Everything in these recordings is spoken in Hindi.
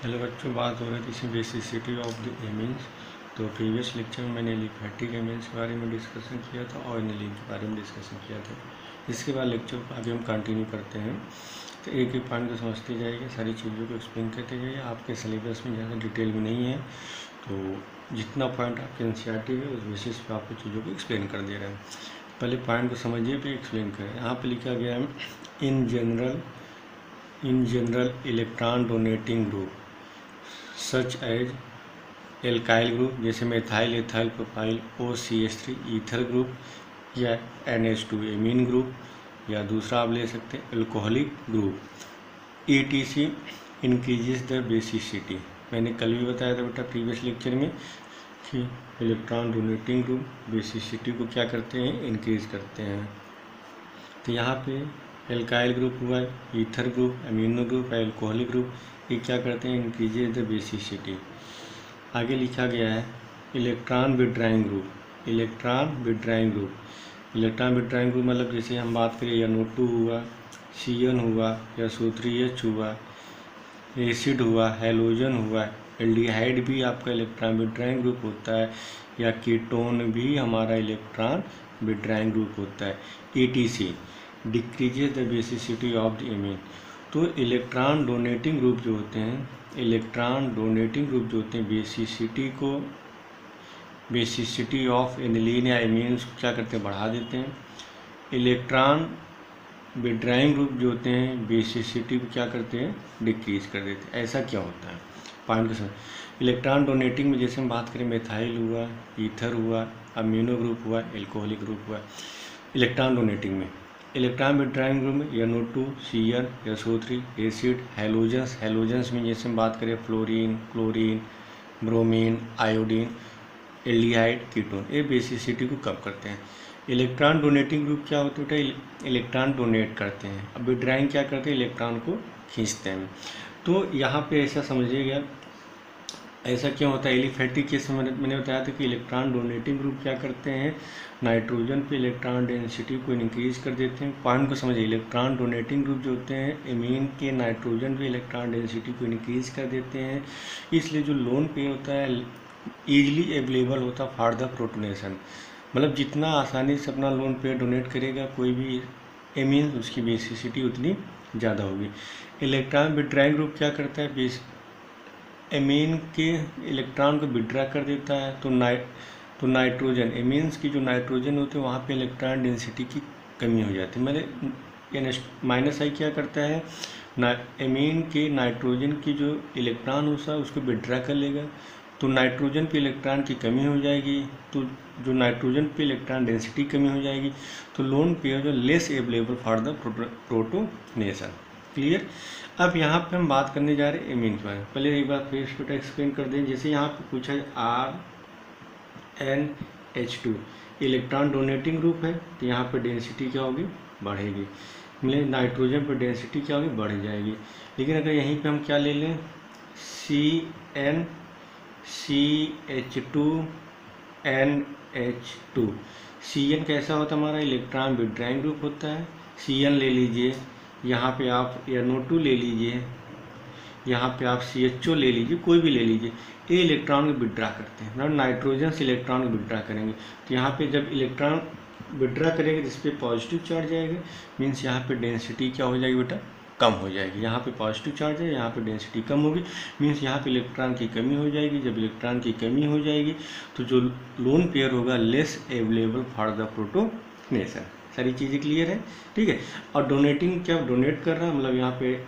हेलो बच्चों, बात हो रही थी इसमें बेसिसिटी ऑफ द एमीन्स। तो प्रीवियस लेक्चर में मैंने एलिफैटिक एमीन्स के बारे में डिस्कशन किया था और एनिलीन के बारे में डिस्कशन किया था। इसके बाद लेक्चर को आगे हम कंटिन्यू करते हैं। तो एक एक पॉइंट को समझते जाइए, सारी चीज़ों को एक्सप्लेन करते जाइए। आपके सिलेबस में ज़्यादा डिटेल में नहीं है, तो जितना पॉइंट आपके एनसीईआरटी है उस बेसिस पर आपको चीज़ों को एक्सप्लेन कर दे रहे हैं। पहले पॉइंट को समझिए फिर एक्सप्लेन करें। यहाँ पर लिखा गया है in general electron donating group such as alkyl group, जैसे methyl ethyl propyl OCH3 ether group, या NH2 एमीन ग्रुप, या दूसरा आप ले सकते हैं alcoholic group. ETC increases the basicity. मैंने कल भी बताया था बेटा प्रीवियस लेक्चर में कि इलेक्ट्रॉन डोनेटिंग ग्रुप बेसिसिटी को क्या करते हैं, इंक्रीज करते हैं। तो यहाँ पे एल्काइल ग्रुप हुआ, ether group, amino group, alcoholic group, ये क्या करते हैं, इंक्रीजेज द बेसिसिटी। आगे लिखा गया है electron withdrawing group. Electron withdrawing group मतलब जैसे हम बात करें NO2 हुआ, CN हुआ, या SO3H हुआ, एसिड हुआ, हैलोजन हुआ, एल्डिहाइड भी आपका इलेक्ट्रॉन विड्राइंग ग्रुप होता है, या कीटोन भी हमारा इलेक्ट्रॉन विड्राइंग ग्रुप होता है। ETC decreases the basicity of the amine. तो इलेक्ट्रॉन डोनेटिंग ग्रुप जो होते हैं, बेसिसिटी ऑफ एनिलीन या एमीन्स को क्या करते हैं, बढ़ा देते हैं। इलेक्ट्रॉन विड्राइंग ग्रुप जो होते हैं बेसिसिटी को क्या करते हैं, डिक्रीज कर देते हैं। ऐसा क्या होता है, पॉइंट को समझ। इलेक्ट्रॉन डोनेटिंग में जैसे हम बात करें मेथाइल हुआ, ईथर हुआ, अमीनो ग्रुप हुआ, एल्कोहलिक ग्रुप हुआ। इलेक्ट्रॉन डोनेटिंग में, इलेक्ट्रॉन विड्राइंग ग्रुप में NO2, CN, SO3, acid, halogens में जैसे हम बात करें fluorine, chlorine, bromine, iodine, aldehyde, ketone, ये बेसिसिटी को कम करते हैं। इलेक्ट्रॉन डोनेटिंग ग्रुप क्या होते हैं, इलेक्ट्रॉन डोनेट करते हैं। अब विड्राइंग क्या करते हैं, इलेक्ट्रॉन को खींचते हैं। तो यहाँ पे ऐसा समझिएगा, ऐसा क्यों होता है। एलिफैटिक केस में मैंने बताया था कि इलेक्ट्रॉन डोनेटिंग ग्रुप क्या करते हैं, नाइट्रोजन पे इलेक्ट्रॉन डेंसिटी को इंक्रीज कर देते हैं। पॉइंट को समझिए, इलेक्ट्रॉन डोनेटिंग ग्रुप जो होते हैं एमीन के नाइट्रोजन पे इलेक्ट्रॉन डेंसिटी को इंक्रीज कर देते हैं। इसलिए जो लोन पेयर होता है ईजिली अवेलेबल होता फॉर द प्रोटोनेशन। मतलब जितना आसानी से अपना लोन पेयर डोनेट करेगा कोई भी एमीन, उसकी बेसिसिटी उतनी ज़्यादा होगी। इलेक्ट्रॉन विड्राइंग ग्रुप क्या करता है, एमीन के इलेक्ट्रॉन को विड्रा कर देता है। तो नाइट्रोजन, एमीन्स की जो नाइट्रोजन होते हैं वहाँ पे इलेक्ट्रॉन डेंसिटी की कमी हो जाती है। मैंने -I क्या करता है, एमीन के नाइट्रोजन की जो इलेक्ट्रॉन होता है उसको विड्रा कर लेगा, तो नाइट्रोजन पे इलेक्ट्रॉन की कमी हो जाएगी। तो जो नाइट्रोजन पे इलेक्ट्रॉन डेंसिटी कमी हो जाएगी, तो लोन पेयर जो less available for the protonation. Clear. अब यहाँ पे हम बात करने जा रहे हैं एमीन के बारे में। पहले एक बार फिर इसको एक्सप्लेन कर दें। जैसे यहाँ पे पूछा है RNH2 इलेक्ट्रॉन डोनेटिंग ग्रुप है, तो यहाँ पे डेंसिटी क्या होगी, बढ़ेगी। मतलब नाइट्रोजन पर डेंसिटी क्या होगी, बढ़ जाएगी। लेकिन अगर यहीं पे हम क्या ले लें, CnCH2NH2। CN कैसा होता है, हमारा इलेक्ट्रॉन विड्राइंग ग्रुप होता है। CN ले लीजिए, यहाँ पे आप NO2 ले लीजिए, यहाँ पे आप CHO ले लीजिए, कोई भी ले लीजिए, ये इलेक्ट्रॉन को विड्रा करते हैं। मतलब नाइट्रोजन से इलेक्ट्रॉन को विड्रा करेंगे, तो यहाँ पे जब इलेक्ट्रॉन विड्रा करेंगे जिस पे पॉजिटिव चार्ज आएगा, मीन्स यहाँ पे डेंसिटी क्या हो जाएगी बेटा, कम हो जाएगी। यहाँ पे पॉजिटिव चार्ज है, यहाँ पे डेंसिटी कम होगी, मीन्स यहाँ पे इलेक्ट्रॉन की कमी हो जाएगी। जब इलेक्ट्रॉन की कमी हो जाएगी तो जो लोन पेयर होगा less available for the protonation. सारी चीज़ें क्लियर है, ठीक है। और डोनेटिंग क्या डोनेट कर रहा है, मतलब यहाँ पे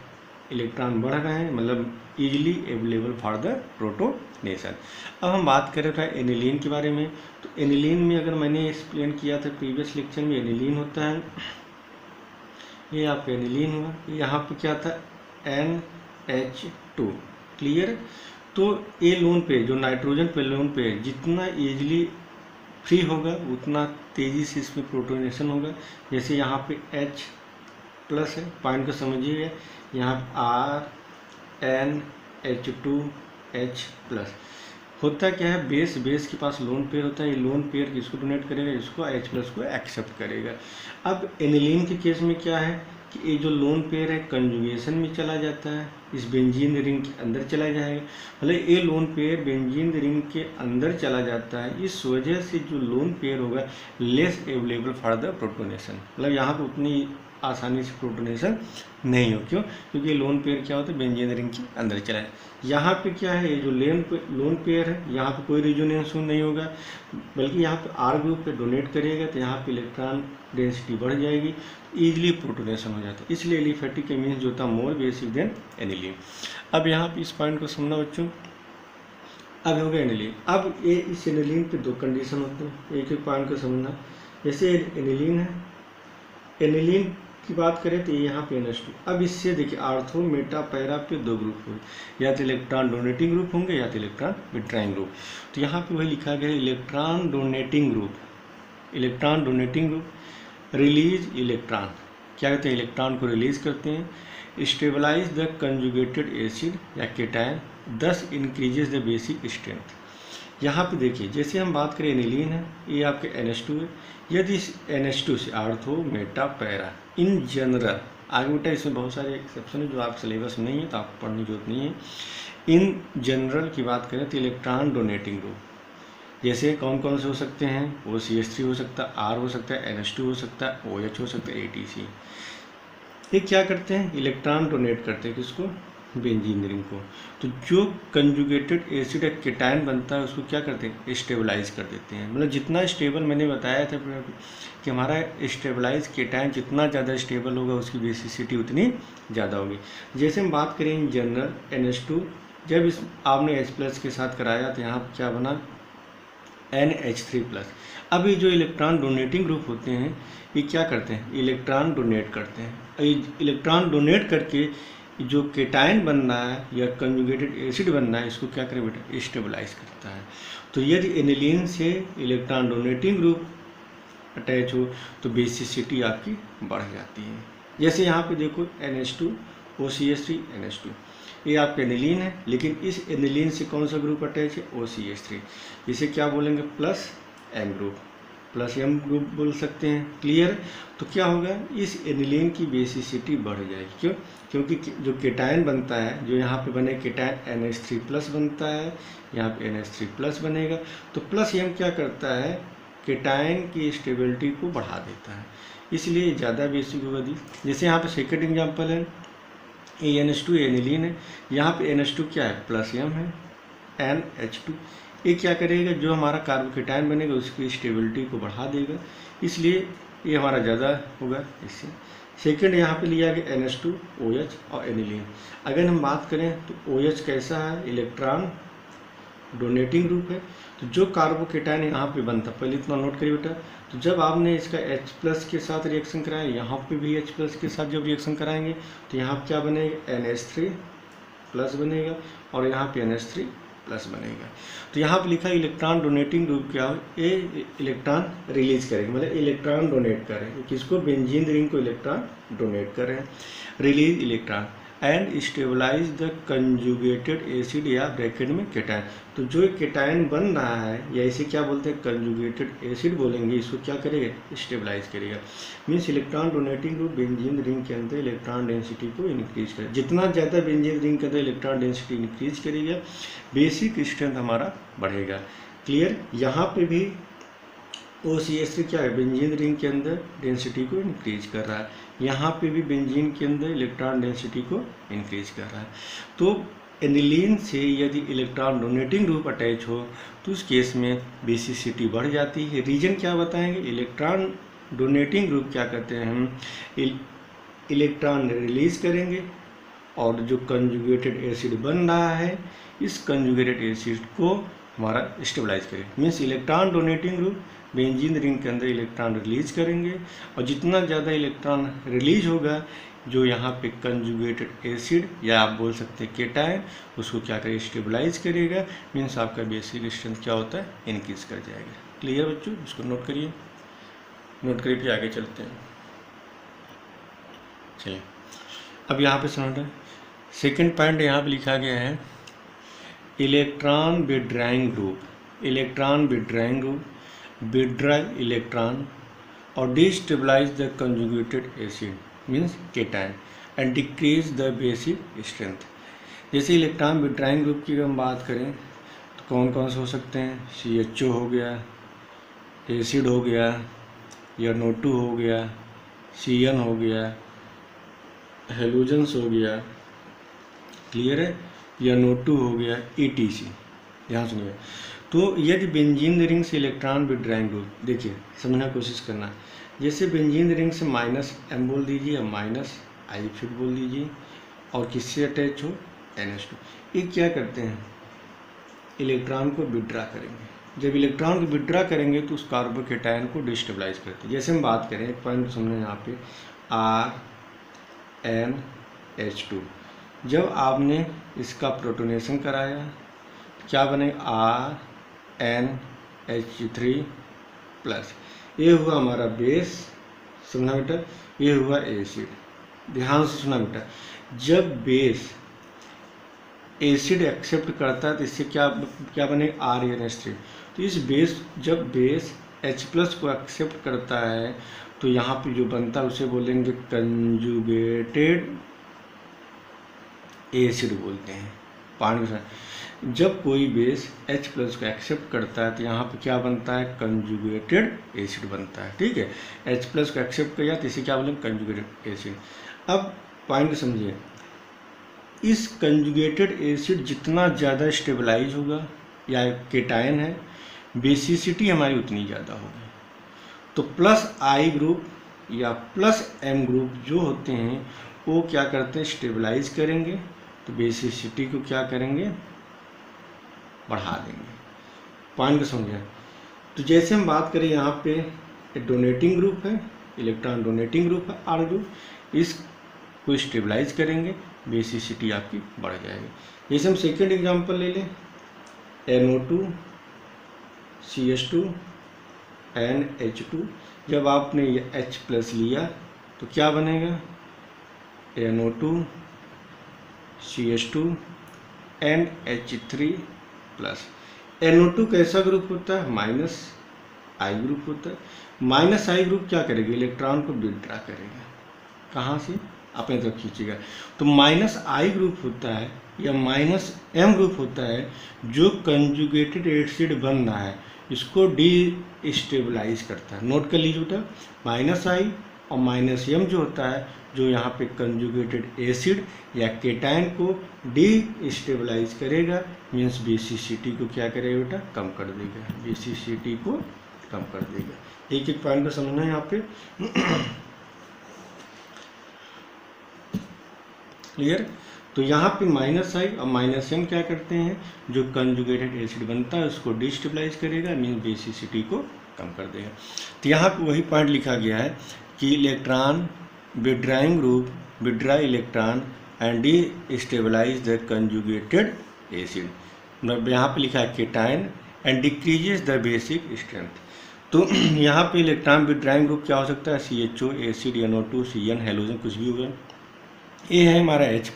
इलेक्ट्रॉन बढ़ रहे हैं, मतलब easily available for the protonation. अब हम बात कर रहे थे एनिलीन के बारे में। तो एनिलीन में अगर मैंने एक्सप्लेन किया था प्रीवियस लेक्चर में, एनिलीन होता है, ये आपका एनिलीन हुआ, यहाँ पे क्या था NH2। क्लियर। तो ये लोन पे जो नाइट्रोजन पे लोन पे जितना इजीली फ्री होगा उतना तेज़ी से इसमें प्रोटोनेशन होगा। जैसे यहाँ पे H+ है, पॉइंट को समझिएगा, यहाँ RNH2H+ होता क्या है, बेस के पास लोन पेयर होता है। ये लोन पेयर किसको डोनेट करेगा, इसको H+ को एक्सेप्ट करेगा। अब एनिलीन के केस में क्या है कि ये जो लोन पेयर है कंजुगेशन में चला जाता है, इस बेंजीन रिंग के अंदर चला जाएगा। मतलब ये लोन पेयर बेंजीन रिंग के अंदर चला जाता है, इस वजह से जो लोन पेयर होगा less available for the protonation, मतलब यहाँ पे उतनी आसानी से प्रोटोनेशन नहीं हो। क्यों? क्योंकि लोन पेयर क्या होता है बेंजीन रिंग के अंदर चला है। यहाँ पे क्या है, ये जो लोन पेयर है यहाँ पे कोई रेजोनेंस नहीं होगा, बल्कि यहाँ पे आर ग्रुप पे डोनेट करेगा तो यहाँ पे इलेक्ट्रॉन डेंसिटी बढ़ जाएगी, ईजिली प्रोटोनेशन हो जाता है। इसलिए एलिफेटिक मीन्स जो होता है मोर बेसिक देन एनिलीन। अब यहाँ पे इस पॉइंट को समझना बच्चों। अब हो गया एनिलीन। अब ये इस एनिलीन पे दो कंडीशन होते हैं, एक एक पॉइंट को समझना। जैसे एनिलीन है, एनिलीन की बात करें तो यहाँ पे NH2। अब इससे देखिए आर्थो मेटा पैरा पे दो ग्रुप होंगे, या तो इलेक्ट्रॉन डोनेटिंग ग्रुप होंगे या तो इलेक्ट्रॉन विड्रॉइंग ग्रुप। तो यहाँ पे वही लिखा गया है electron donating group. Electron donating group release electron, क्या कहते हैं, इलेक्ट्रॉन को रिलीज करते हैं। स्टेबलाइज द कंजुगेटेड एसिड या केटायन, दस इंक्रीजेज द बेसिक स्ट्रेंथ। यहाँ पे देखिए जैसे हम बात करें एनिलीन है, ये आपके NH2 है। यदि इस NH2 से ortho Meta para in general, आगे बेटा इसमें बहुत सारे एक्सेप्शन है जो आप सिलेबस में नहीं है तो आपको पढ़ने की जरूरत नहीं है। इन जनरल की बात करें तो इलेक्ट्रॉन डोनेटिंग ग्रुप जैसे कौन कौन से हो सकते हैं, OCH3 हो सकता है, R हो सकता है, NH2 हो सकता है, OH हो सकता है, ATC। ये क्या करते हैं, इलेक्ट्रॉन डोनेट करते हैं किसको, बेंजीन रिंग को। तो जो कंजुगेटेड एसिड केटायन बनता है उसको क्या करते हैं, स्टेबलाइज कर देते हैं। मतलब जितना स्टेबल मैंने बताया था कि हमारा स्टेबलाइज केटायन जितना ज़्यादा स्टेबल होगा उसकी बेसिसिटी उतनी ज़्यादा होगी। जैसे हम बात करें इन जनरल NH2, जब इस आपने H+ के साथ कराया तो यहाँ क्या बना NH3+। अब ये जो इलेक्ट्रॉन डोनेटिंग ग्रुप होते हैं ये क्या करते हैं, इलेक्ट्रॉन डोनेट करते हैं। इलेक्ट्रॉन डोनेट करके जो केटायन बन रहा है या कंजुगेटेड एसिड बन रहा है इसको क्या करे बेटा, स्टेबलाइज करता है। तो यदि एनिलीन से इलेक्ट्रॉन डोनेटिंग ग्रुप अटैच हो तो बेसिसिटी आपकी बढ़ जाती है। जैसे यहाँ पे देखो NH2 OCH3 NH2, ये आपका एनिलीन है, लेकिन इस एनिलीन से कौन सा ग्रुप अटैच है, OCH3। इसे क्या बोलेंगे, plus M group, plus M group बोल सकते हैं। क्लियर? तो क्या होगा, इस एनिलीन की बेसिसिटी बढ़ जाएगी। क्यों? क्योंकि जो केटायन बनता है, जो यहाँ पे बने केटायन NH3+ बनता है, यहाँ पे NH3+ बनेगा। तो प्लस M क्या करता है, केटायन की स्टेबिलिटी को बढ़ा देता है, इसलिए ज़्यादा बेसिक होगा। जैसे यहाँ पे सेकेंड एग्जाम्पल है, ये NH2 एनिलीन है, यहाँ पे NH2 क्या है, प्लस M है, NH2। ये क्या करेगा, जो हमारा कार्बोकेटायन बनेगा उसकी स्टेबिलिटी को बढ़ा देगा, इसलिए ये हमारा ज़्यादा होगा इससे। सेकंड यहाँ पे लिया गया NH2 OH और एनिलीन। अगर हम बात करें तो OH कैसा है, इलेक्ट्रॉन डोनेटिंग ग्रुप है। तो जो कार्बोकेटायन यहाँ पे बनता, पहले इतना नोट करिए बेटा, तो जब आपने इसका H+ के साथ रिएक्शन कराया, यहाँ पे भी H+ के साथ जब रिएक्शन कराएंगे तो यहाँ पे क्या बनेगा, NH3+ बनेगा और यहाँ पे NH3+ बनेगा। तो यहाँ पे लिखा है इलेक्ट्रॉन डोनेटिंग ग्रुप क्या हो, ये इलेक्ट्रॉन रिलीज करेंगे, मतलब इलेक्ट्रॉन डोनेट करें, किसको, बेंजीन रिंग को इलेक्ट्रॉन डोनेट करें, release electron and stabilize the conjugated acid या ब्रैकेट में केटायन। तो जो केटायन बन रहा है या इसे क्या बोलते हैं, कंजुगेटेड एसिड बोलेंगे, इसको क्या करेगा, स्टेबलाइज करेगा। Means electron donating group benzene ring के अंदर इलेक्ट्रॉन डेंसिटी को इंक्रीज करेगा। जितना ज़्यादा बेंजीन रिंग के अंदर इलेक्ट्रॉन डेंसिटी इंक्रीज करेगा, बेसिक स्ट्रेंथ हमारा बढ़ेगा। क्लियर? यहाँ पे भी OCH3 क्या है, बेंजीन रिंग के अंदर डेंसिटी को इंक्रीज कर रहा है, यहाँ पे भी बेंजीन के अंदर इलेक्ट्रॉन डेंसिटी को इंक्रीज कर रहा है। तो एनिलीन से यदि इलेक्ट्रॉन डोनेटिंग ग्रुप अटैच हो तो उस केस में बेसिसिटी बढ़ जाती है। रीजन क्या बताएंगे, इलेक्ट्रॉन डोनेटिंग ग्रुप क्या करते हैं, हम इलेक्ट्रॉन रिलीज करेंगे और जो कंजुगेटेड एसिड बन रहा है इस कंजुगेटेड एसिड को हमारा स्टेबलाइज करें। Means electron donating group benzene ring के अंदर इलेक्ट्रॉन रिलीज करेंगे और जितना ज़्यादा इलेक्ट्रॉन रिलीज होगा, जो यहाँ पे कंजुगेटेड एसिड या आप बोल सकते हैं केटायन, उसको क्या करेगा, स्टेबलाइज करेगा। मीन्स आपका बेसिक स्ट्रेंथ क्या होता है, इंक्रीज कर जाएगा। क्लियर बच्चों? इसको नोट करिए, नोट करिए फिर आगे चलते हैं। चलिए अब यहाँ पे समझना, सेकेंड पॉइंट यहाँ पे लिखा गया है electron withdrawing group. Electron withdrawing group withdraw electron और destabilise the conjugated acid means cation and decrease the basic strength. जैसे इलेक्ट्रॉन विड्राइंग ग्रुप की हम बात करें तो कौन कौन से हो सकते हैं, CHO हो गया, एसिड हो गया, NO2 हो गया, CN हो गया, हेलोजेंस हो गया, क्लियर है, NO2 हो गया, ETC। ध्यान सुनिए। तो यदि बेंजीन रिंग से इलेक्ट्रॉन विड्राइंग ग्रुप, देखिए समझना कोशिश करना, जैसे बेंजीन रिंग से -M बोल दीजिए या -I फिर बोल दीजिए, और किससे अटैच हो, NH2। ये क्या करते हैं, इलेक्ट्रॉन को विड्रा करेंगे। जब इलेक्ट्रॉन को विड्रा करेंगे तो उस कार्बोकेटायन को डिस्टेबलाइज करते हैं। जैसे हम बात करें, एक पॉइंट समझना यहाँ पे, RNH2, जब आपने इसका प्रोटोनेशन कराया क्या बने, RNH3+, ये हुआ हमारा बेस, सुनना बेटा, ये हुआ एसिड। ध्यान से सुना बेटा, जब बेस एसिड एक्सेप्ट करता है तो इससे क्या बने, RNH3। तो इस बेस, जब बेस H+ को एक्सेप्ट करता है तो यहाँ पे जो बनता है उसे बोलेंगे कंजुगेटेड एसिड बोलते हैं। पानी के, जब कोई बेस H+ को एक्सेप्ट करता है तो यहाँ पे क्या बनता है, कंजुगेटेड एसिड बनता है। ठीक है, H+ को एक्सेप्ट किया तो इसे क्या बोलेंगे, कंजुगेटेड एसिड। अब पॉइंट समझिए, इस कंजुगेटेड एसिड जितना ज़्यादा स्टेबलाइज होगा या केटायन है, बेसिसिटी हमारी उतनी ज़्यादा होगी। तो +I ग्रुप या +M ग्रुप जो होते हैं वो क्या करते हैं, स्टेबलाइज करेंगे, तो बेसिसिटी को क्या करेंगे, बढ़ा देंगे। पॉइंट को समझें। तो जैसे हम बात करें यहाँ पे डोनेटिंग ग्रुप है, इलेक्ट्रॉन डोनेटिंग ग्रुप है, R ग्रुप, इसको स्टेबलाइज करेंगे, बेसिसिटी आपकी बढ़ जाएगी। जैसे हम सेकेंड एग्जांपल ले लें, NO2 CH2 NH2, जब आपने ये H+ लिया तो क्या बनेगा, NO2 CH2 NH3+। NO2 कैसा ग्रुप होता है, -I ग्रुप होता है। -I ग्रुप क्या करेगा, इलेक्ट्रॉन को विड्रा करेगा, कहाँ से, अपने तरफ खींचेगा। तो -I ग्रुप होता है या -M ग्रुप होता है जो कंजुगेटेड एसिड बन रहा है, इसको डिस्टेबलाइज करता है। नोट कर लीजिए बेटा, -I और -M जो होता है, जो यहाँ पे कंजुगेटेड एसिड या केटायन को डिस्टेबलाइज करेगा, मीन्स बेसिसिटी को क्या करेगा बेटा, कम कर देगा, बेसिसिटी को कम कर देगा। एक एक पॉइंट को समझना है यहाँ पे। क्लियर। तो यहाँ पे -I और -M क्या करते हैं, जो कंजुगेटेड एसिड बनता है उसको डिस्टेबलाइज करेगा, मीन्स बेसिसिटी को कम कर देगा। तो यहाँ पे वही पॉइंट लिखा गया है कि electron withdrawing group withdraw electron and destabilise the conjugated acid. मतलब यहाँ पे लिखा है cation and decreases the basic strength. तो यहाँ पे इलेक्ट्रॉन विड्राइंग ग्रुप क्या हो सकता है, CHO acid, NO2 CN halogen, कुछ भी होगा। ये है हमारा H+।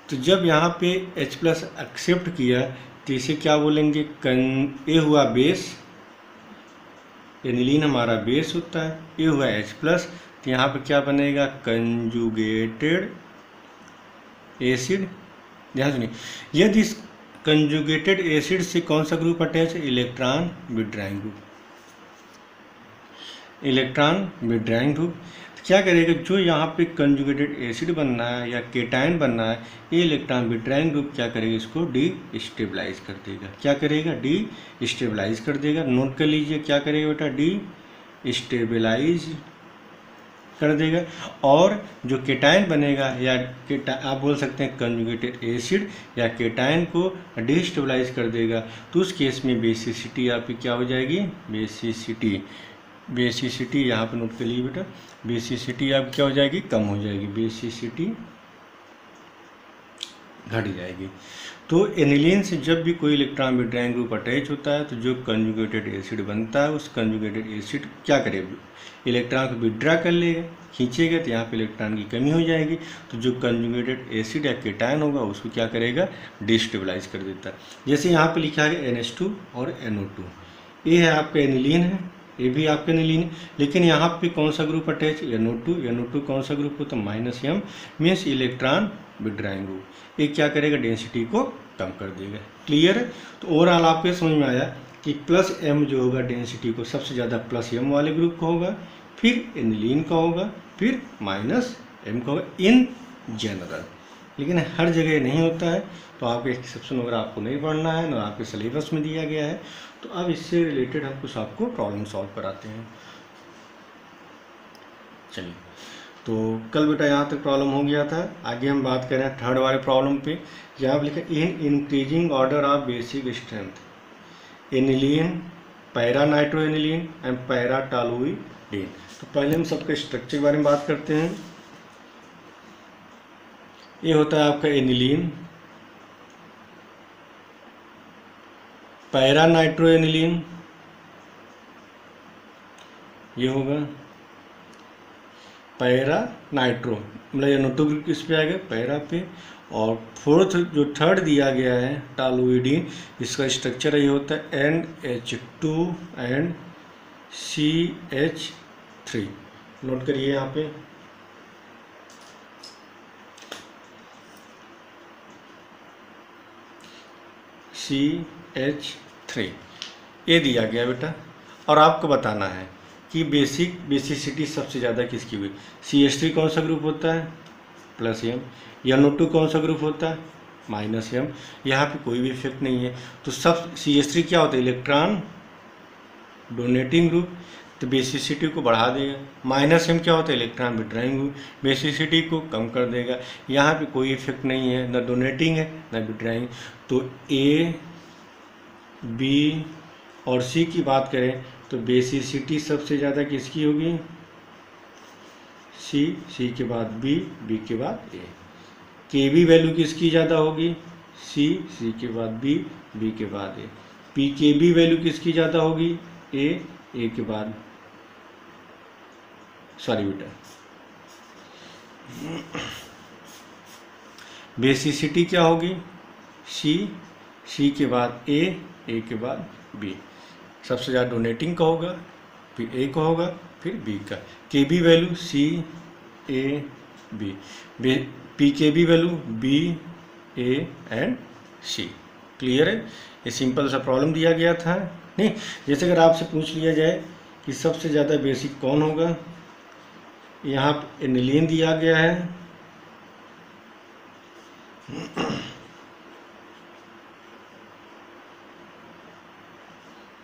तो जब यहाँ पे H+ एक्सेप्ट किया तो इसे क्या बोलेंगे, ये हुआ बेस, एनिलीन हमारा बेस होता है, ये हुआ H+, तो यहाँ पे क्या बनेगा, कंजुगेटेड एसिड। ध्यान सुनिए, यदि इस कंजुगेटेड एसिड से कौन सा ग्रुप अटैच है, electron withdrawing group, electron withdrawing group. क्या करेगा, जो यहाँ पे कंजुगेटेड एसिड बनना है या केटायन बनना है, ये इलेक्ट्रॉन विड्राइंग ग्रुप क्या करेगा, इसको डिस्टेबलाइज कर देगा। क्या करेगा, डिस्टेबलाइज कर देगा। नोट कर लीजिए, क्या करेगा बेटा, डिस्टेबलाइज कर देगा। और जो केटायन बनेगा या आप बोल सकते हैं कंजुगेटेड एसिड या केटायन को डिस्टेबलाइज कर देगा, तो उस केस में बेसिसिटी आपकी क्या हो जाएगी, बेसिसिटी यहाँ पर नोट कर लीजिए बेटा, बेसिसिटी आप क्या हो जाएगी, कम हो जाएगी, बेसिसिटी घट जाएगी। तो एनिलीन से जब भी कोई इलेक्ट्रॉन विड्राइंग ग्रुप अटैच होता है तो जो कंजुगेटेड एसिड बनता है, उस कंजुगेटेड एसिड क्या करेगा, इलेक्ट्रॉन को विड्रा कर लेगा, खींचेगा, तो यहाँ पे इलेक्ट्रॉन की कमी हो जाएगी। तो जो कंजुगेटेड एसिड या केटायन होगा उसको क्या करेगा, डिस्टेबलाइज कर देता है। जैसे यहाँ पे लिखा है NH2 और NO2, ये है आपका एनिलीन है, ये भी आपके एनिलीन, लेकिन यहाँ पे कौन सा ग्रुप अटैच, NO2, NO2 कौन सा ग्रुप होता है -M, means electron withdrawing group. ये क्या करेगा, डेंसिटी को कम कर देगा। क्लियर है। तो ओवरऑल आपको समझ में आया कि +M जो होगा डेंसिटी को सबसे ज़्यादा +M वाले ग्रुप का होगा, फिर एनिलीन का होगा, फिर -M का होगा इन जनरल। लेकिन हर जगह नहीं होता है, तो आपके एक्सेप्शन वगैरह आपको नहीं पढ़ना है, ना आपके सिलेबस में दिया गया है। तो अब इससे रिलेटेड हम कुछ आपको प्रॉब्लम सॉल्व कराते हैं। चलिए, तो कल बेटा यहाँ तक प्रॉब्लम हो गया था। आगे हम बात करें थर्ड वाले प्रॉब्लम पे। यहाँ लिखा in increasing order of basic strength aniline, para nitro aniline and para toluidine. तो पहले हम सबके स्ट्रक्चर के बारे में बात करते हैं। ये होता है आपका एनिलीन, पैरा नाइट्रो एनिलीन, ये होगा पैरा नाइट्रो, मतलब NO2 ग्रुप किस पे आएगा, पैरा पे। और फोर्थ जो थर्ड दिया गया है टॉलुइडीन, इसका स्ट्रक्चर ये होता है NH2 एंड CH3। नोट करिए यहाँ पे, CH3 ये दिया गया बेटा। और आपको बताना है कि बेसिसिटी सबसे ज़्यादा किसकी हुई। CH3 कौन सा ग्रुप होता है, +M। NO2 कौन सा ग्रुप होता है, -M। यहाँ पे कोई भी इफेक्ट नहीं है, तो सब CH3 क्या होता है, इलेक्ट्रॉन डोनेटिंग ग्रुप, तो बेसिसिटी को बढ़ा देगा। -M क्या होता है, इलेक्ट्रॉन विड्रॉइंग ग्रुप, बेसिसिटी को कम कर देगा। यहाँ पे कोई इफेक्ट नहीं है, न डोनेटिंग है न विड्रॉइंग। तो A, B और C की बात करें तो बेसिसिटी सबसे ज़्यादा किसकी होगी, C के बाद B के बाद A। KB वैल्यू किसकी ज़्यादा होगी, C के बाद B के बाद A। PKB वैल्यू किसकी ज़्यादा होगी, A के बाद, सॉरी बेटा, बेसिसिटी क्या होगी, C के बाद A के बाद B। सबसे ज़्यादा डोनेटिंग का होगा, फिर A का होगा, फिर B का। KB value C A B, PKB value B A and C। Clear है। ये सिंपल सा प्रॉब्लम दिया गया था। नहीं, जैसे अगर आपसे पूछ लिया जाए कि सबसे ज़्यादा बेसिक कौन होगा, यहाँ पे एनिलीन दिया गया है,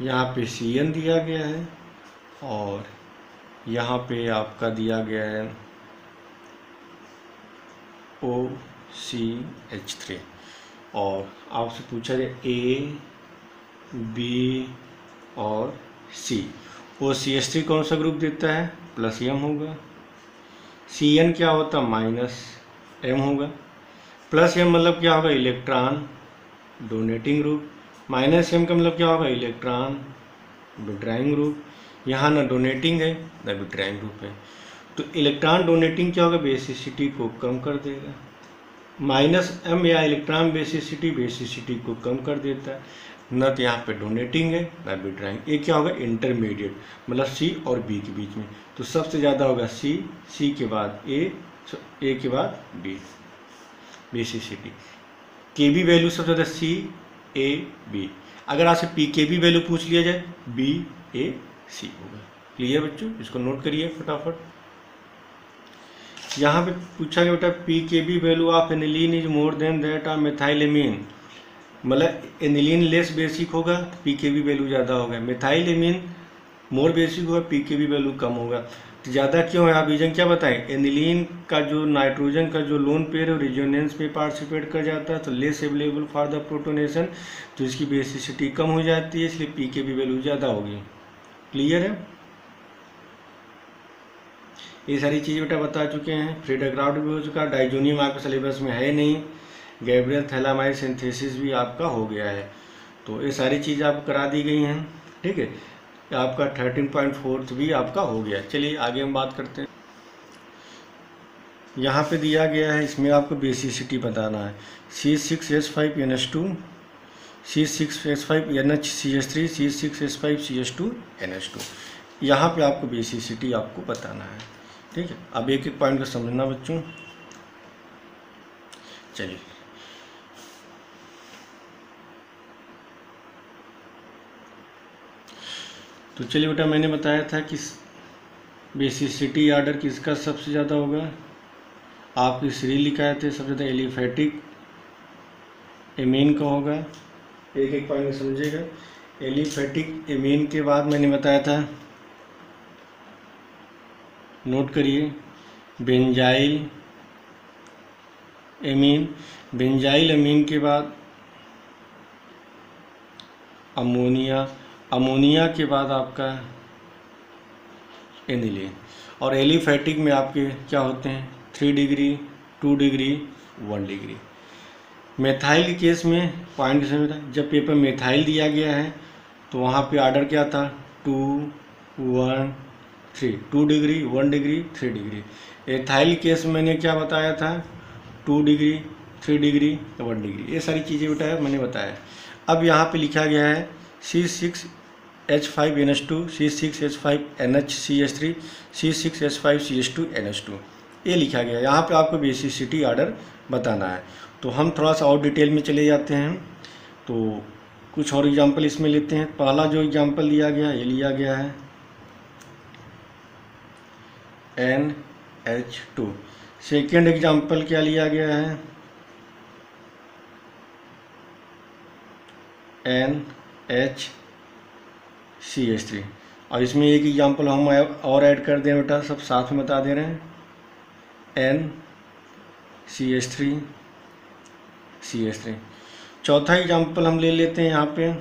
यहाँ पे CN दिया गया है, और यहाँ पे आपका दिया गया है OCH3। और आपसे पूछा जाए A, B और C। OCH3 कौन सा ग्रुप देता है, +M होगा। CN क्या होता है, -M होगा। +M मतलब क्या होगा, इलेक्ट्रॉन डोनेटिंग ग्रुप। -M का मतलब क्या होगा, इलेक्ट्रॉन विड्रॉइंग ग्रुप। यहाँ ना डोनेटिंग है ना विड्रॉइंग ग्रुप है, तो इलेक्ट्रॉन डोनेटिंग क्या होगा, बेसिसिटी को कम कर देगा। -M या इलेक्ट्रॉन बेसिसिटी को कम कर देता है। न तो यहाँ पे डोनेटिंग है ना विड्रॉइंग। ये क्या होगा, इंटरमीडिएट, मतलब C और B के बीच में। तो सबसे ज़्यादा होगा C के बाद A के बाद B बेसिसिटी। KB वैल्यू सबसे ज़्यादा C A B। अगर आपसे PKB वैल्यू पूछ लिया जाए B A C होगा। क्लियर बच्चों, इसको नोट करिए फटाफट। यहाँ पे पूछा गया बेटा PKB value of aniline is more than that of methylamine, मतलब एनिलीन लेस बेसिक होगा PKB वैल्यू ज़्यादा होगा, मेथाइलेमीन मोर बेसिक होगा PKB वैल्यू कम होगा। तो ज़्यादा क्यों है, आप रीजन क्या बताएं, एनिलीन का जो नाइट्रोजन का जो लोन पेयर है रेजोनेंस में पार्टिसिपेट कर जाता है, तो less available for the protonation, तो इसकी बेसिसिटी कम हो जाती है, इसलिए PKB वैल्यू ज़्यादा होगी। क्लियर है। ये सारी चीज़ बेटा बता चुके हैं। फ्री डाइग्राफ भी हो चुका, डाइजोनियम आपके सिलेबस में है नहीं, गैब्रियल थैलामाइड सिंथेसिस भी आपका हो गया है, तो ये सारी चीज़ आपको करा दी गई हैं। ठीक है, आपका 13.4 भी आपका हो गया। चलिए आगे हम बात करते हैं। यहाँ पे दिया गया है, इसमें आपको बेसिसिटी बताना है। C6H5NH2, C6H5NHCH3, C6H5CH2NH2। यहाँ पे आपको बेसिसिटी आपको बताना है। ठीक है, अब एक एक पॉइंट को समझना बच्चों। चलिए, तो चलिए बेटा, मैंने बताया था कि बेसिसिटी आर्डर किसका सबसे ज़्यादा होगा। आपकी श्री लिखाए थे सबसे ज़्यादा एलिफेटिक एमीन का होगा। एक एक पॉइंट समझिएगा। एलिफेटिक एमीन के बाद मैंने बताया था, नोट करिए, बेंजाइल एमीन। बेंजाइल एमीन के बाद अमोनिया। अमोनिया के बाद आपका एनिलीन। और एलिफेटिक में आपके क्या होते हैं, 3 डिग्री, 2 डिग्री, 1 डिग्री। मेथाइल के केस में पॉइंट समझ, जब पेपर मेथाइल दिया गया है तो वहाँ पे ऑर्डर क्या था, 2, 1, 3, 2 degree, 1 degree, 3 degree. Ethyl case में मैंने क्या बताया था, 2 डिग्री, 3 डिग्री, 1 डिग्री। ये सारी चीज़ें बेटा मैंने बताया। अब यहाँ पे लिखा गया है C6H5NH2, C6H5NHCH3, C6H5CH2NH2, ये लिखा गया है। यहाँ पे आपको बेसिसिटी ऑर्डर बताना है। तो हम थोड़ा सा और डिटेल में चले जाते हैं। तो कुछ और एग्जांपल इसमें लेते हैं। पहला जो एग्जांपल लिया गया, ये लिया गया है NH2। सेकेंड एग्जांपल क्या लिया गया है, NHCH3। और इसमें एक एग्जांपल हम और ऐड कर दें बेटा, सब साथ में बता दे रहे हैं, NCH3CH3। चौथा एग्जांपल हम ले लेते हैं यहाँ पे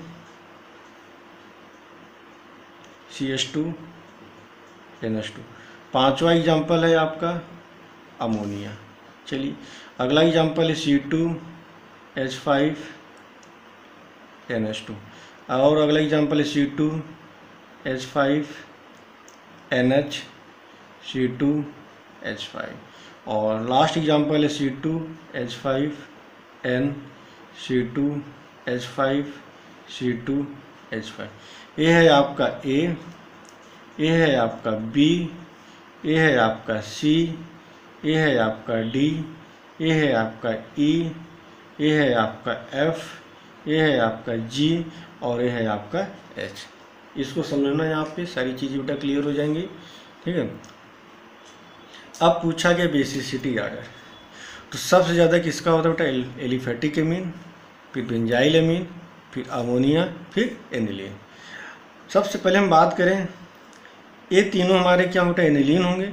CH2NH2। पांचवा एग्जांपल है आपका अमोनिया। चलिए, अगला एग्जांपल है C2H5NH2। और अगला एग्जांपल है C2H5NH, और लास्ट एग्जांपल है C2H5NC2H5C2H5। ये है आपका A, ये है आपका B, ये है आपका C, ये है आपका D, ये है आपका E, ये है आपका F, ये है आपका G, और ये है आपका H। इसको समझना, यहाँ पे सारी चीज़ें बेटा क्लियर हो जाएंगी। ठीक है, अब पूछा गया बेसिसिटी ऑर्डर, तो सबसे ज़्यादा किसका होता है बेटा, एलिफेटिक एमीन, फिर बेंजाइल एमीन, फिर अमोनिया, फिर एनिलीन। सबसे पहले हम बात करें, ये तीनों हमारे क्या होता है, एनिलीन होंगे।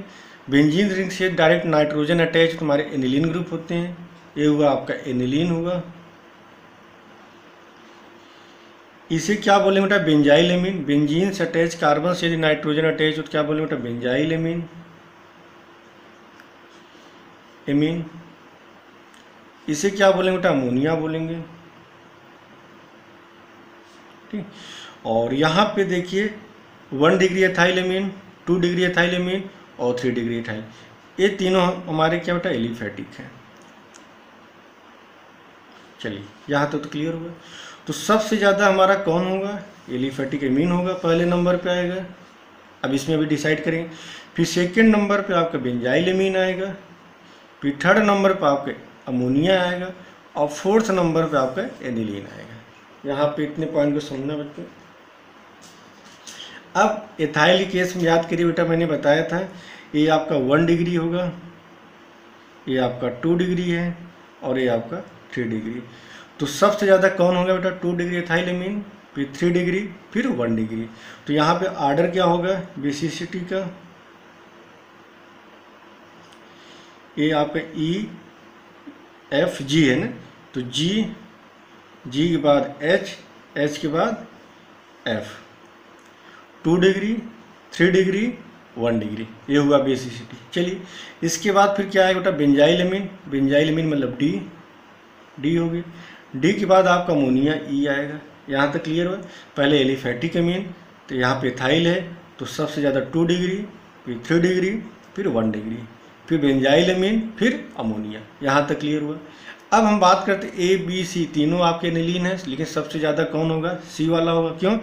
बेंजीन रिंग से डायरेक्ट नाइट्रोजन अटैच तुम्हारे एनिलीन ग्रुप होते हैं। ये हुआ आपका एनिलीन होगा। इसे क्या बोलेंगे बेटा, बेंजाइल एमीन। बेंजीन से अटैच कार्बन से यदि नाइट्रोजन अटैच हो तो क्या बोलेंगे बेटा, बेंजाइल एमीन। इसे क्या बोलेंगे बेटा, अमोनिया बोलेंगे। ठीक, और यहाँ पे देखिए 1 degree ethyl amine, 2 degree ethyl amine और 3 डिग्री एथाइल, ये तीनों हमारे क्या बेटा, एलिफेटिक हैं। चलिए, यहाँ तो क्लियर होगा। तो सबसे ज़्यादा हमारा कौन होगा, एलिफेटिक एमीन होगा, पहले नंबर पे आएगा। अब इसमें भी डिसाइड करेंगे। फिर सेकेंड नंबर पे आपका बेंजाइल एमीन आएगा, फिर थर्ड नंबर पे आपका अमोनिया आएगा, और फोर्थ नंबर पे आपका एनिलीन आएगा। यहाँ पे इतने पॉइंट को समझना बच्चों। अब एथाइल केस में याद करिए बेटा, मैंने बताया था ये आपका 1 डिग्री होगा, ये आपका 2 डिग्री है, और ये आपका 3 डिग्री। तो सबसे ज़्यादा कौन होगा बेटा, 2 डिग्री एथाइल एमीन, फिर 3 डिग्री, फिर 1 डिग्री। तो यहाँ पे ऑर्डर क्या होगा बेसिसिटी का, ये आपका EFG है ना, तो G के बाद H के बाद F। 2 डिग्री, 3 डिग्री, 1 डिग्री, ये हुआ बेसिसिटी। चलिए, इसके बाद फिर क्या आएगा बेटा, बेंजाइल एमीन। बेंजाइल एमीन मतलब डी होगी। डी के बाद आपका अमोनिया E आएगा। यहाँ तक क्लियर हुआ। पहले एलिफेटिक एमीन, तो यहाँ पे एथाइल है, तो सबसे ज़्यादा 2 डिग्री, फिर 3 डिग्री, फिर 1 डिग्री, फिर बेंजाइल एमीन, फिर अमोनिया। यहाँ तक क्लियर हुआ। अब हम बात करते हैं ए बी सी तीनों आपके एनिलीन है, लेकिन सबसे ज़्यादा कौन होगा? सी वाला होगा। क्यों?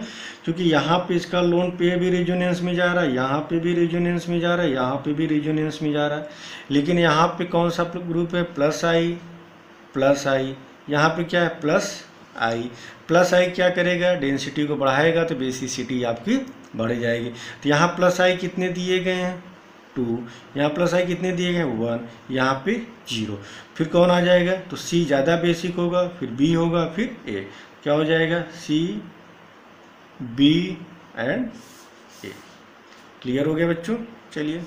क्योंकि यहाँ पे इसका लोन पे भी रेजोनेंस में जा रहा है, यहाँ पे भी रेजोनेंस में जा रहा है, यहाँ पे भी रेजोनेंस में जा रहा है, लेकिन यहाँ पे कौन सा ग्रुप है? प्लस आई। यहाँ पे क्या है? प्लस आई। प्लस आई क्या करेगा? डेंसिटी को बढ़ाएगा तो बेसिसिटी आपकी बढ़ जाएगी। तो यहाँ प्लस आई कितने दिए गए हैं? 2। यहाँ प्लस आई कितने दिए गए हैं? 1। यहाँ पे 0। फिर कौन आ जाएगा? तो सी ज़्यादा बेसिक होगा, फिर बी होगा, फिर ए। क्या हो जाएगा? C B and A. Clear हो गया बच्चों? चलिए,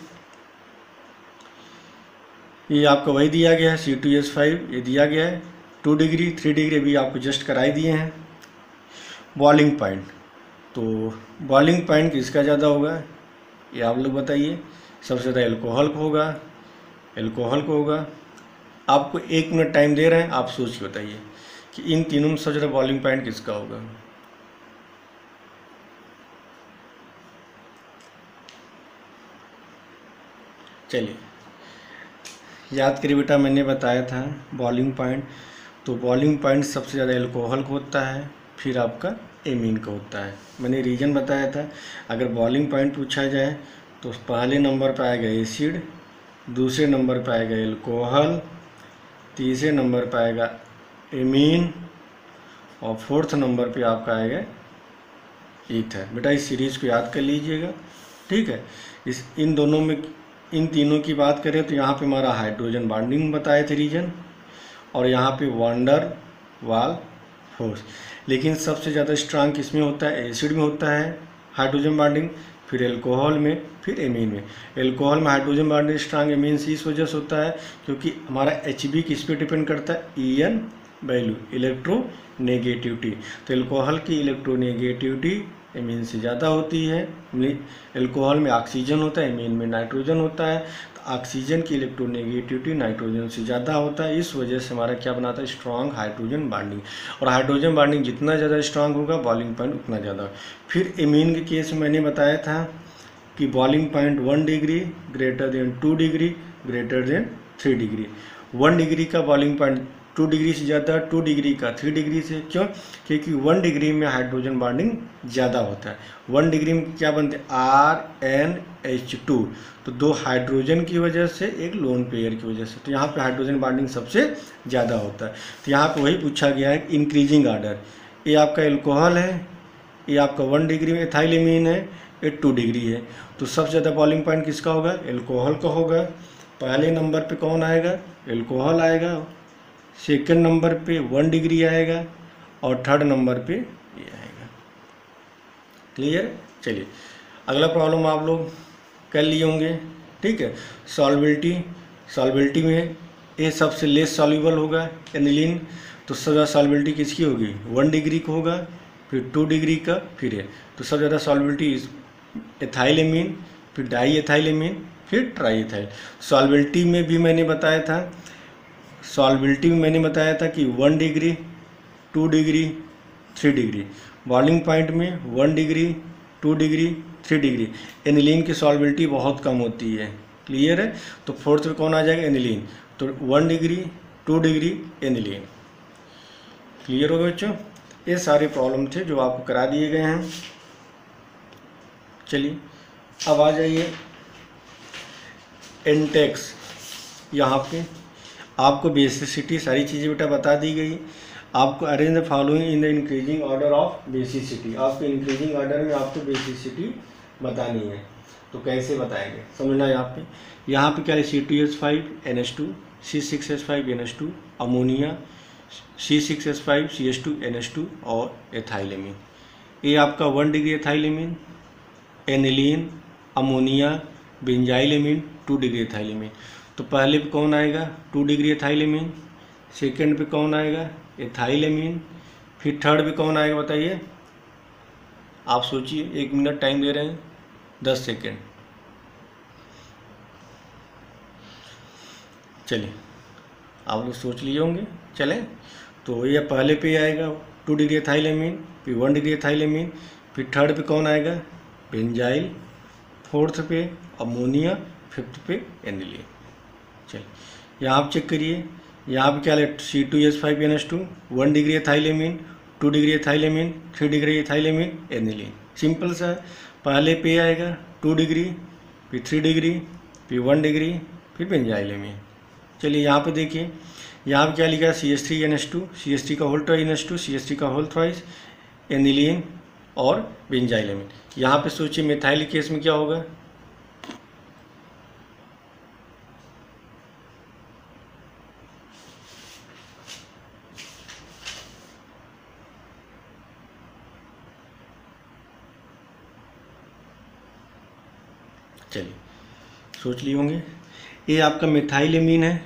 ये आपका वही दिया गया है C2H5, ये दिया गया है 2 डिग्री 3 डिग्री भी आपको जस्ट कराई दिए हैं। बॉइलिंग पॉइंट, तो बॉइलिंग पॉइंट किसका ज़्यादा होगा ये आप लोग बताइए। सबसे ज़्यादा एल्कोहल को होगा। आपको 1 मिनट टाइम दे रहे हैं, आप सोच के बताइए कि इन तीनों में सबसे ज़्यादा बॉइलिंग पॉइंट किसका होगा। चलिए याद करिए बेटा, मैंने बताया था बॉइलिंग पॉइंट, तो बॉइलिंग पॉइंट सबसे ज़्यादा एल्कोहल को होता है, फिर आपका एमीन का होता है। मैंने रीजन बताया था, अगर बॉइलिंग पॉइंट पूछा जाए तो पहले नंबर पर आएगा एसिड, दूसरे नंबर पर आएगा एल्कोहल, तीसरे नंबर पर आएगा एमीन और फोर्थ नंबर पे आपका आएगा ईथर। बेटा इस सीरीज़ को याद कर लीजिएगा, ठीक है। इन दोनों में, इन तीनों की बात करें तो यहाँ पे हमारा हाइड्रोजन बॉन्डिंग बताए थे रीजन, और यहाँ पे वंडर वाल फोर्स। लेकिन सबसे ज़्यादा स्ट्रांग किसमें होता है? एसिड में होता है हाइड्रोजन बॉन्डिंग, फिर एल्कोहल में, फिर एमीन में। एल्कोहल में हाइड्रोजन बॉन्डिंग स्ट्रांग, एमीन से इस वजह से होता है क्योंकि हमारा Hb किस पे डिपेंड करता है? En value, electronegativity. तो एल्कोहल की इलेक्ट्रोनेगेटिविटी एमीन से ज़्यादा होती है। एल्कोहल में ऑक्सीजन होता है, एमीन में नाइट्रोजन होता है, तो ऑक्सीजन की इलेक्ट्रोनेगेटिविटी नाइट्रोजन से ज़्यादा होता है। इस वजह से हमारा क्या बनाता है? Strong hydrogen bonding. और हाइड्रोजन बॉन्डिंग जितना ज़्यादा स्ट्रांग होगा, बॉइलिंग पॉइंट उतना ज़्यादा। फिर एमीन के केस में मैंने बताया था कि boiling point 1 degree greater than 2 degree greater than 3 degree. 1 degree का बॉइलिंग पॉइंट 2 डिग्री से ज़्यादा, 2 डिग्री का 3 डिग्री से। क्यों? क्योंकि 1 डिग्री में हाइड्रोजन बॉन्डिंग ज़्यादा होता है। 1 डिग्री में क्या बनते हैं? RnH2, तो 2 हाइड्रोजन की वजह से, एक लोन पेयर की वजह से, तो यहाँ पे हाइड्रोजन बॉन्डिंग सबसे ज़्यादा होता है। तो यहाँ पे वही पूछा गया है इंक्रीजिंग आर्डर। ये आपका एल्कोहल है, ये आपका 1 डिग्री में एथाइल एमीन है, ये 2 डिग्री है। तो सबसे ज़्यादा बॉइलिंग पॉइंट किसका होगा? एल्कोहल का होगा। पहले नंबर पे कौन आएगा? एल्कोहल आएगा, सेकंड नंबर पे 1 डिग्री आएगा, और थर्ड नंबर पे ये आएगा। क्लियर? चलिए अगला प्रॉब्लम आप लोग कर लिए होंगे, ठीक है। सॉल्बिलिटी में ये सबसे लेस सॉल्यूबल होगा एनिलीन, तो सबसे ज़्यादा सॉल्बिलिटी किसकी होगी? 1 डिग्री का होगा, फिर 2 डिग्री का, फिर है। तो सबसे ज़्यादा सॉल्बिलिटी एथाइल एमीन, फिर डाई एथाइल एमीन, फिर ट्राई एथाइल। सॉल्बिलिटी में भी मैंने बताया था, कि 1 degree 2 degree 3 degree. Boiling point में 1 डिग्री 2 डिग्री 3 डिग्री। एनिलीन की सॉल्बिलिटी बहुत कम होती है। क्लियर है? तो फोर्थ में कौन आ जाएगा? एनिलीन। तो 1 डिग्री 2 डिग्री एनिलीन। क्लियर हो गया बच्चों? ये सारे प्रॉब्लम थे जो आपको करा दिए गए हैं। चलिए अब आ जाइए इंटेक्स। यहाँ पे आपको बेसिसिटी सारी चीज़ें बेटा बता दी गई। आपको arrange the following in the increasing order of basicity. आपको इंक्रीजिंग ऑर्डर में आपको बेसिसिटी बतानी है, तो कैसे बताएंगे समझना। यहाँ पे क्या है? C2H5NH2, C6H5NH2, अमोनिया, C6H5CH2NH2 और एथाइल एमीन। ये आपका 1 degree ethyl amine, aniline, ammonia, benzyl amine, 2 degree ethyl amine. तो पहले पे कौन आएगा? 2 डिग्री एथाइल एमीन। सेकेंड पे कौन आएगा? Ethyl amine. फिर थर्ड पे कौन आएगा बताइए? आप सोचिए, 1 मिनट टाइम दे रहे हैं, 10 सेकेंड। चलिए आप लोग सोच लिए होंगे। चलें, तो ये पहले पे आएगा 2 डिग्री एथाइल एमीन, फिर 1 डिग्री एथाइल एमीन, फिर थर्ड पे कौन आएगा? बेंजाइल, फोर्थ पे अमोनिया, फिफ्थ पे एनिलीन। चलिए यहाँ आप चेक करिए, यहाँ पे क्या है C2H5NH2, 1 degree ethylamine, 2 degree ethylamine, 3 degree ethylamine aniline. Simple सा, पहले पे आएगा 2 डिग्री, फिर 3 डिग्री, फिर 1 डिग्री, फिर बेंजाइलेमीन। चलिए यहाँ पे देखिए, यहाँ पे क्या लिखा है CH3NH2, CH3 का होल ट्वाइस NH2, CH3 का होल ट्वाइस एनिलीन और बेंजाइलेमीन। यहाँ पे सोचिए मिथाइल केस में क्या होगा, चलिए सोच लिए होंगे। ये आपका मिथाइलेमीन है,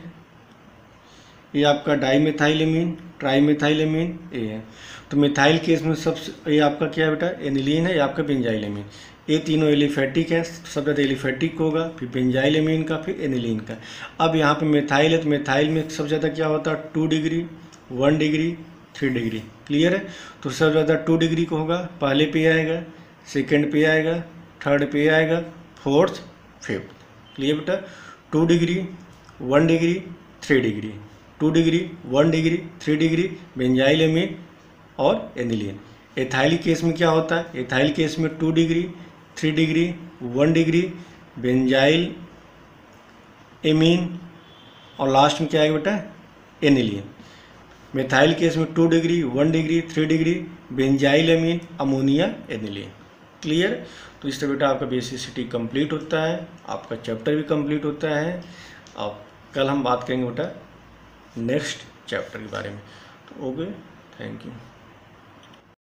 ये आपका डाईमिथाइलेमीन, ट्राईमिथाइलेमीन ये है। तो मिथाइल केस में सबसे ये आपका क्या है बेटा, एनिलीन है, ये आपका बेंजाइलेमीन। ये तीनों एलिफेटिक है, सबसे ज़्यादा एलिफेटिक होगा, फिर बेंजाइलेमीन का, फिर एनिलीन का। अब यहाँ पे मिथाइल है, तो मिथाइल में सबसे ज़्यादा क्या होता है 2 डिग्री, 1 डिग्री, 3 डिग्री। क्लियर है। तो सबसे ज़्यादा 2 डिग्री का होगा, पहले पे आएगा, सेकेंड पे आएगा, थर्ड पे आएगा, फोर्थ, फिफ्थ। क्लियर बेटा। 2 degree, 1 degree, 3 degree, 2 degree, 1 degree, 3 degree benzylamine और एनिलीन। एथाइल केस में क्या होता है, एथाइल केस में 2 degree, 3 degree, 1 degree benzyl amine और लास्ट में क्या आएगा बेटा, एनिलीन। मिथाइल केस में 2 degree, 1 degree, 3 degree benzyl amine, ammonia, aniline. Clear. तो इस तरह बेटा आपका बेसिसिटी कंप्लीट होता है, आपका चैप्टर भी कंप्लीट होता है। अब कल हम बात करेंगे बेटा नेक्स्ट चैप्टर के बारे में। तो ओके, थैंक यू।